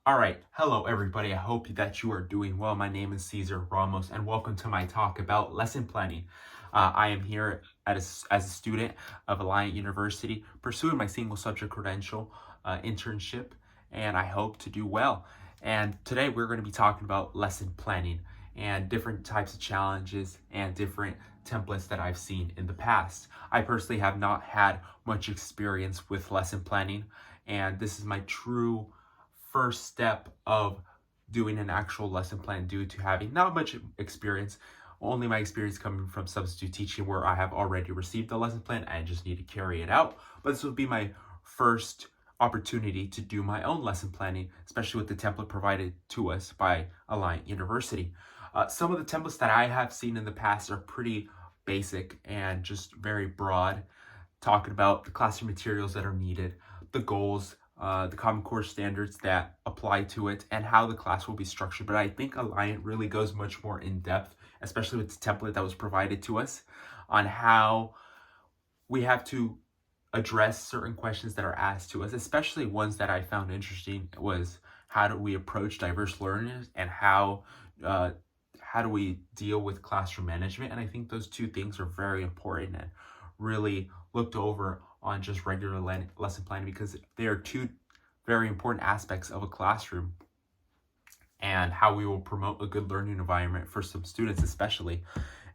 All right, hello everybody. I hope that you are doing well. My name is Cesar Ramos, and welcome to my talk about lesson planning. I am here as a student of Alliant University, pursuing my single subject credential internship, and I hope to do well. And today we're going to be talking about lesson planning and different types of challenges and different templates that I've seen in the past. I personally have not had much experience with lesson planning, and this is my true first step of doing an actual lesson plan due to having not much experience, only my experience coming from substitute teaching where I have already received a lesson plan and just need to carry it out. But this will be my first opportunity to do my own lesson planning, especially with the template provided to us by Alliant University. Some of the templates that I have seen in the past are pretty basic and just very broad, talking about the classroom materials that are needed, the goals, the Common Core standards that apply to it, and how the class will be structured. But I think Alliant really goes much more in depth, especially with the template that was provided to us, on how we have to address certain questions that are asked to us, especially ones that I found interesting was how do we approach diverse learners and how do we deal with classroom management. And I think those two things are very important and really looked over on just regular lesson planning because they are two very important aspects of a classroom and how we will promote a good learning environment for some students especially.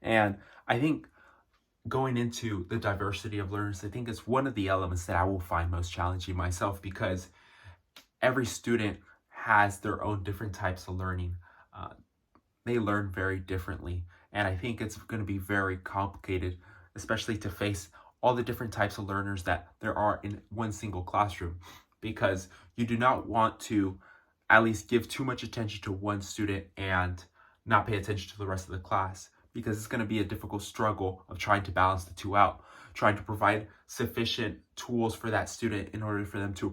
And I think going into the diversity of learners, I think it's one of the elements that I will find most challenging myself because every student has their own different types of learning. Uh, they learn very differently. And I think it's going to be very complicated, especially to face all the different types of learners that there are in one single classroom, because you do not want to at least give too much attention to one student and not pay attention to the rest of the class, because it's going to be a difficult struggle of trying to balance the two out, trying to provide sufficient tools for that student in order for them to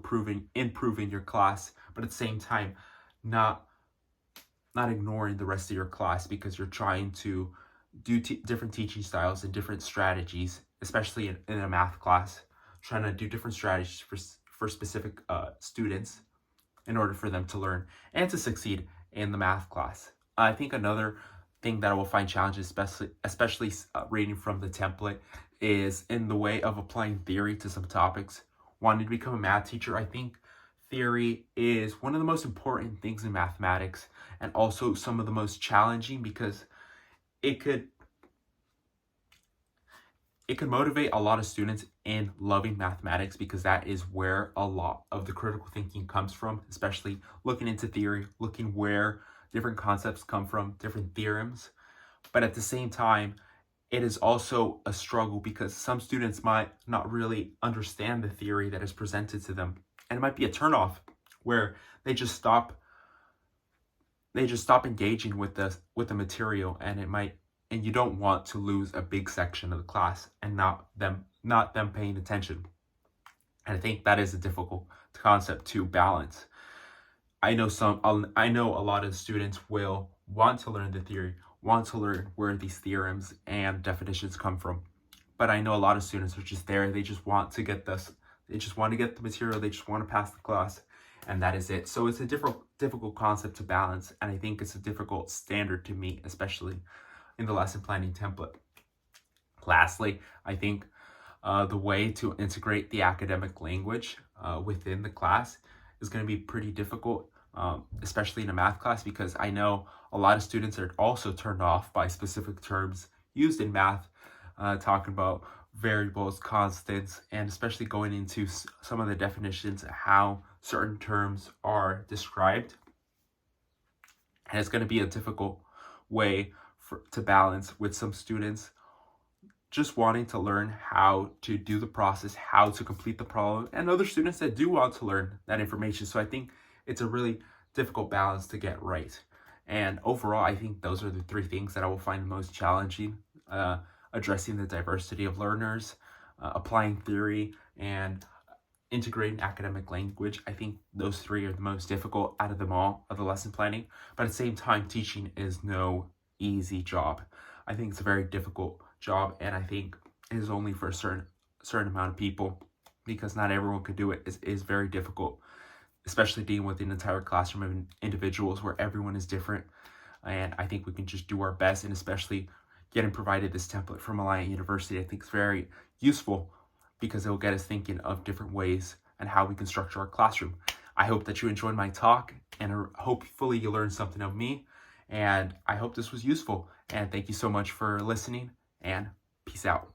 improve in your class, but at the same time, not ignoring the rest of your class because you're trying to do different teaching styles and different strategies, especially in a math class, trying to do different strategies for specific students in order for them to learn and to succeed in the math class. I think another thing that I will find challenging, especially reading from the template, is in the way of applying theory to some topics. Wanting to become a math teacher, I think theory is one of the most important things in mathematics and also some of the most challenging because it could motivate a lot of students in loving mathematics because that is where a lot of the critical thinking comes from, especially looking into theory, looking where different concepts come from, different theorems. But at the same time, it is also a struggle because some students might not really understand the theory that is presented to them. And it might be a turnoff where they just stop engaging with the material, and you don't want to lose a big section of the class and not them paying attention. And I think that is a difficult concept to balance. I know a lot of students will want to learn the theory, want to learn where these theorems and definitions come from. But I know a lot of students are just there. They just want to get the material. They just want to pass the class, and that is it. So it's a difficult concept to balance, and I think it's a difficult standard to meet, especially in the lesson planning template. Lastly, I think the way to integrate the academic language within the class is going to be pretty difficult, especially in a math class, because I know a lot of students are also turned off by specific terms used in math, talking about variables, constants, and especially going into some of the definitions of how certain terms are described. And it's going to be a difficult way to balance with some students just wanting to learn how to do the process, how to complete the problem, and other students that do want to learn that information. So I think it's a really difficult balance to get right. And overall, I think those are the three things that I will find most challenging: addressing the diversity of learners, applying theory, and integrating academic language. I think those three are the most difficult out of them all of the lesson planning. But at the same time, teaching is no easy job. I think it's a very difficult job, and I think it is only for a certain amount of people because not everyone could do it. It is very difficult, especially dealing with an entire classroom of individuals where everyone is different. And I think we can just do our best, and especially getting provided this template from Alliant University, I think is very useful because it will get us thinking of different ways and how we can structure our classroom. I hope that you enjoyed my talk, and hopefully you learned something of me, and I hope this was useful. And thank you so much for listening, and peace out.